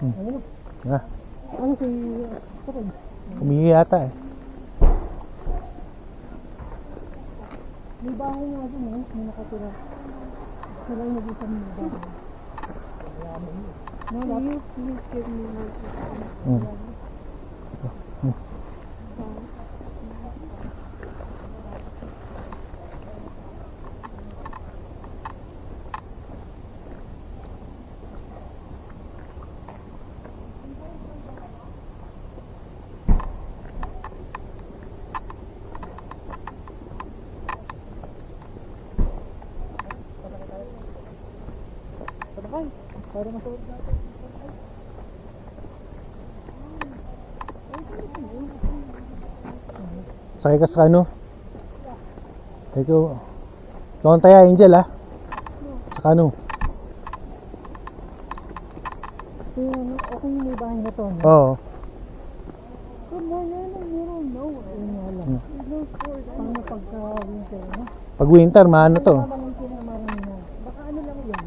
Ano? Ah, Ano si... Kapag? umihi yata eh. May bahay nga dun eh. May nakatira. Sila yung nag-isang may bahay. No, please give me one. Para masuot natin. Sakay ka sa kano? Ikaw. Doon tayo, Angel ah. Sa kano? Okay yung may bahay na to. No? Oo. Paano pagka-winter, no? Pag winter, maano to? Baka ano lang yan?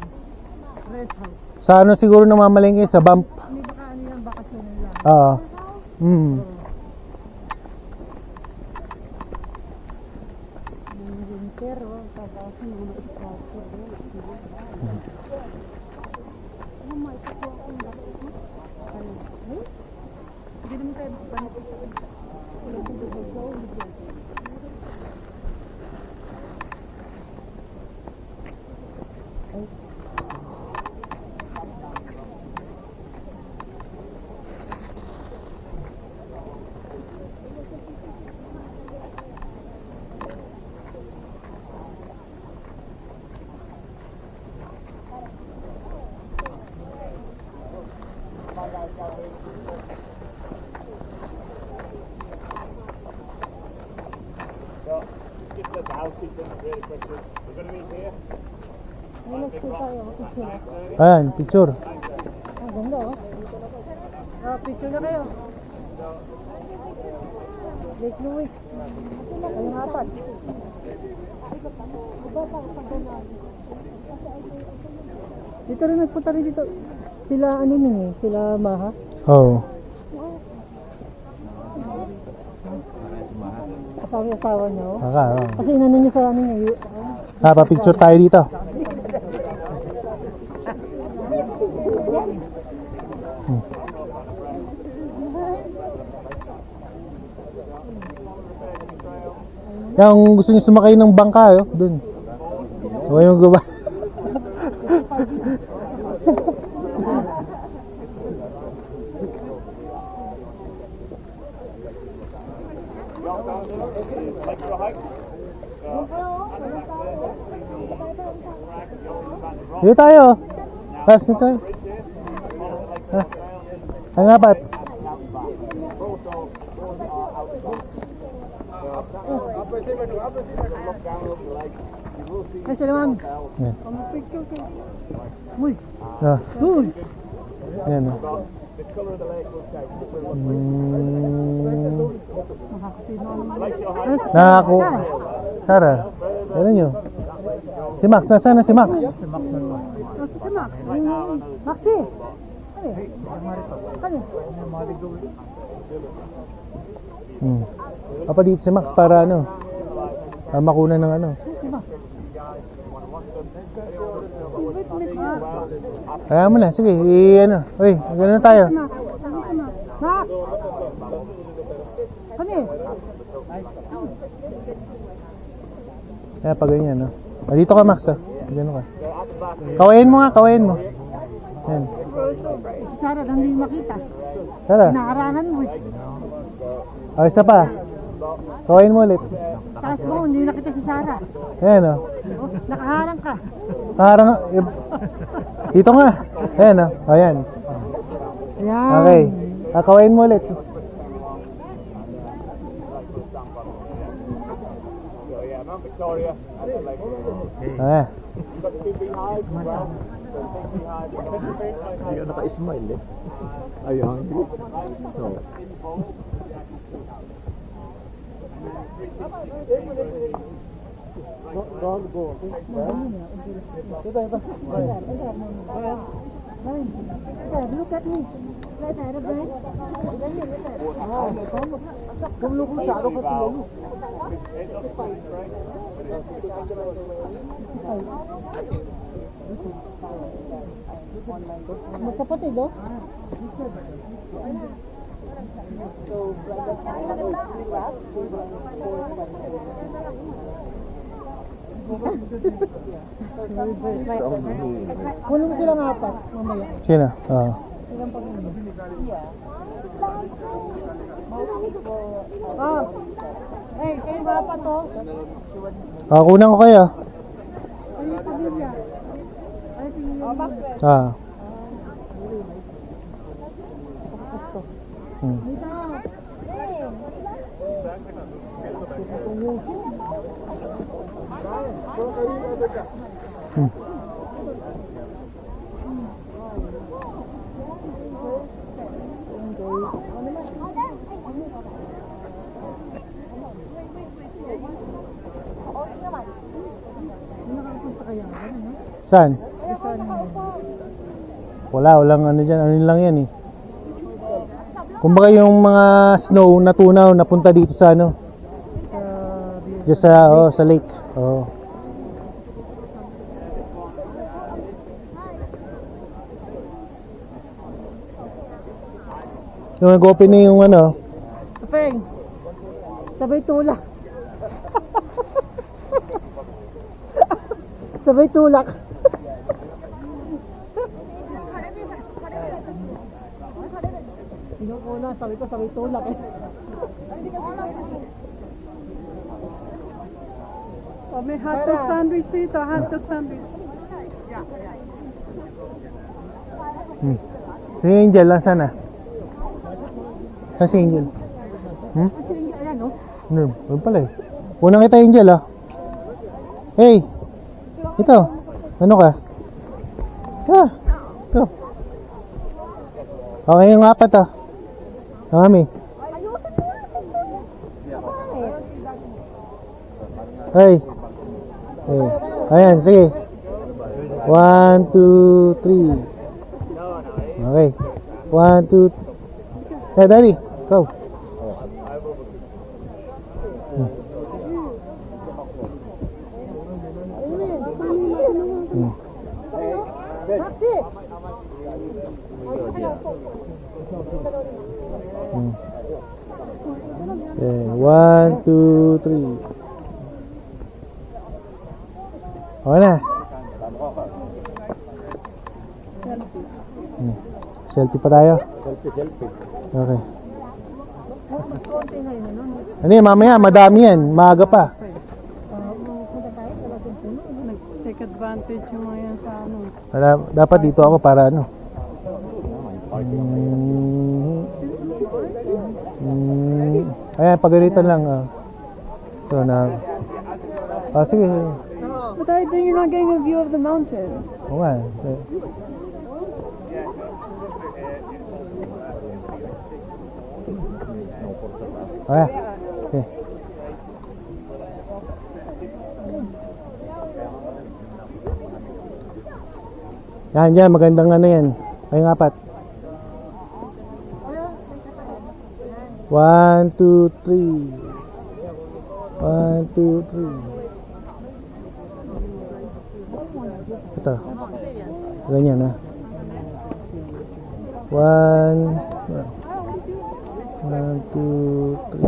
Rest house. Sa ano siguro namamalengke sa bump. Hindi baka ano yan, bakasyon lang. Oo. Winter, tapos yung mga sponsor. Ano mo, ito po akong bakit mo? Hindi naman tayo bakit ito. Wala kong gagawin. Ayan, picture. Ah, ganda oh. Ah, picture na kayo. Lake Louis. Ay, apat. Dito rin nagpunta rin dito. Sila ano nun eh, sila Maha. Oo. Asawa niyo. Oo. Kasi inano niyo sa ano niya. Pa-picture tayo dito. Yung gusto niyo sumakay ng bangka, doon. Huwag yung guba. Dito tayo. Dito tayo. Ang apat. Ay, salamat. Uy. Ah. Uy. Ayan. Nako. Sara. Ano nyo? Si Max, nasaan na si Max? Si Max. Maxi. Apa dito si Max para ano? Para makunan ng ano? Kaya mo na, sige, ano? Uy, gano'n tayo. Max! Kami! Kaya pag ganyan, no? Dito ka, Max, Gano'n ka. Kawain mo nga, kawain mo. Yan. Si Sarah, hindi makita. Tara. Nakarangan mo eh. O, isa pa. Kawain mo ulit. Taas mo, hindi nakita si Sarah. Ayan, o. Nakaharang ka. Kaharang nga. Dito nga. Ayan, o. Ayan. Ayan. Okay. Kawain mo ulit. Ah. Hindi ka naka-smile eh. Ayun. No. Brian, Dad, look at me. Right there, Brian. तुम लोग को चारों को तुम लोग Magkapatid, oh. Kunin mo silang apat, mamaya. Sino? Oo. Silang pag-inom. Oh. Hey, kayo ba pa to? Kunan ko kayo. Ay, pamilya. Ay, pamilya. Dito. Saan? Walang ano dyan. Ano lang yan eh. Kumbaga yung mga snow na tunaw napunta dito sa ano. Just sa lake. Oh. Yung nag-open na yung ano. Peng, sabay tulak. Sabay tulak. Yung una, sabi ko sabay tulak eh. Oh, may hotdog sandwich dito, hotdog sandwich. Si Angel, nasaan na? Saan si Angel? Ayan oh. Ano pala eh. Unang kita Angel ah. Hey! Ito. Ano ka? Ito. Okay yung apat ah. Kami. Hey. Hey. Ayan, sige. 1, 2, 3. Okay. 1, 2, 3. Hey, Daddy. Go. Okay, 1, 2, 3. Okay na. Selfie pa tayo. Selfie. Okay. Konti na yun, ano? Ano yan, mamaya, madami yan. Maaga pa. Punta tayo, talagang puno. Nag-take advantage yung mga yan sa ano. Dapat dito ako para ano. Ayan, pagalitan lang. So, sige. But then you're not getting a view of the mountain. Oo nga. Okay. Okay. Yan, magandang ano yan. Ay, apat. 1, 2, 3. 1, 2, 3. Ito. Ganyan ha. 1, 2, 3.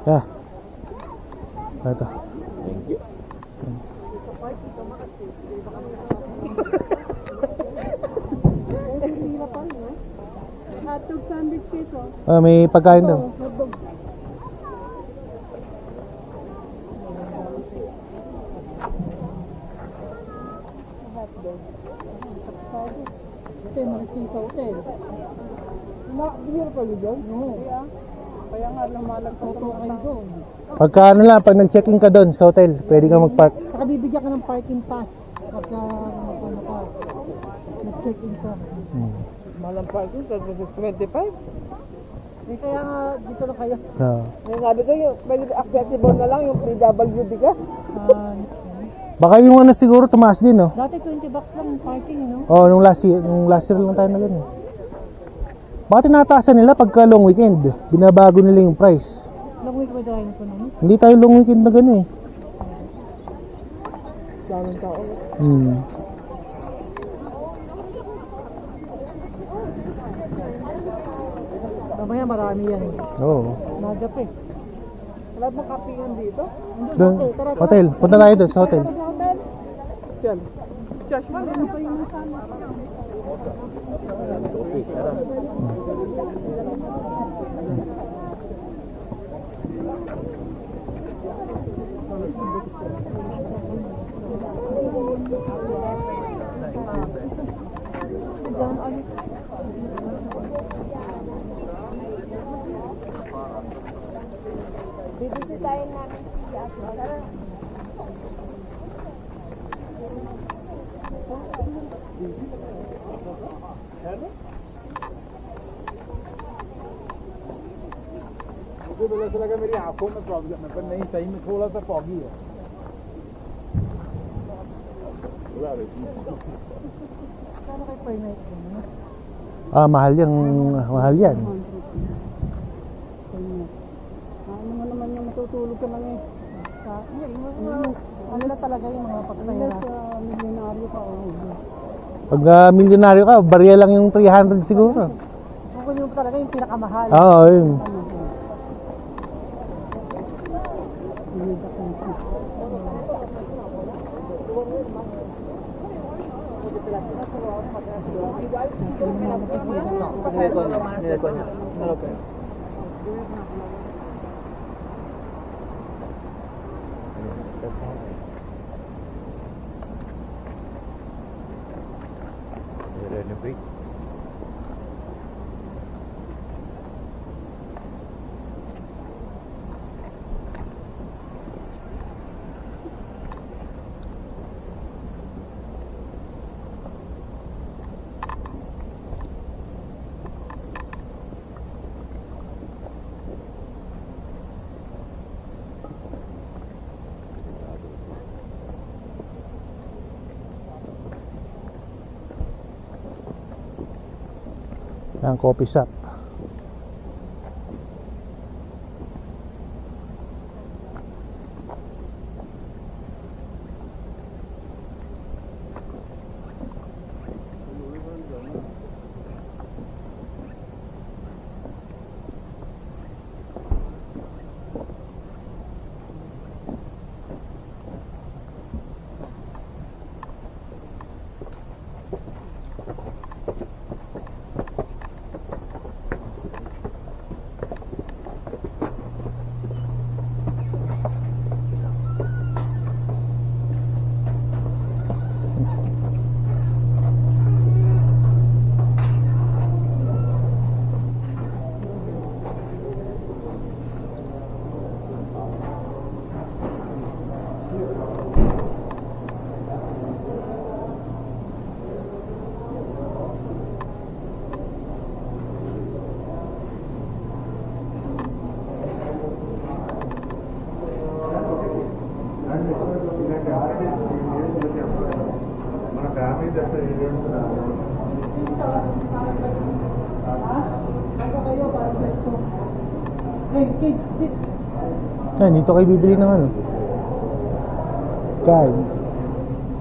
Yeah. Ito. Thank you. Hotdog sandwich dito. May pagkain daw. Kasi malis sa hotel. Bigyan pa rin dyan? Oo. Kaya nga lumalag pa Toto kayo doon. Pagka ano lang, pag nag-check-in ka doon sa hotel, pwede kang mag-park. Saka bibigyan ka ng parking pass. Pagka nag-check-in ka. Malang parking, 25. Eh kaya nga dito na kayo. So, Sabi ko yung accessible na lang yung PWD ka. Baka yung ano siguro tumaas din, no? Dati 20 bucks lang yung parking, no? Oh, nung last year lang tayo na ganun. Baka tinataasan nila pagka long weekend. Binabago nila yung price. Long week ba dahil ito naman? Hindi tayo long weekend na gano'n eh. Daming tao. Mamaya marami yan. Oo. Nagap eh. Wala bang kapihan dito? Doon, hotel. Punta tayo doon sa hotel. Yan. Josh, ano pa yung nasama? Bibisitahin namin si Ate. Tara. मुझे तो ऐसा लगा मेरी आंखों में प्रॉब्लम है पर नहीं सही में थोड़ा सा फॉगी है Kano kayo per night? Ah, mahal yan. Mahal yan. Ano mo naman yung matutulog ka lang eh. Ano na talaga yung mga pagkakaya? Sa milyonaryo ka o Pag milyonaryo ka, barya lang yung 300 siguro. kung yung talaga yung pinakamahal. Oo, yun. Ang coffee shop. Dito kayo bibili ng ano? Card.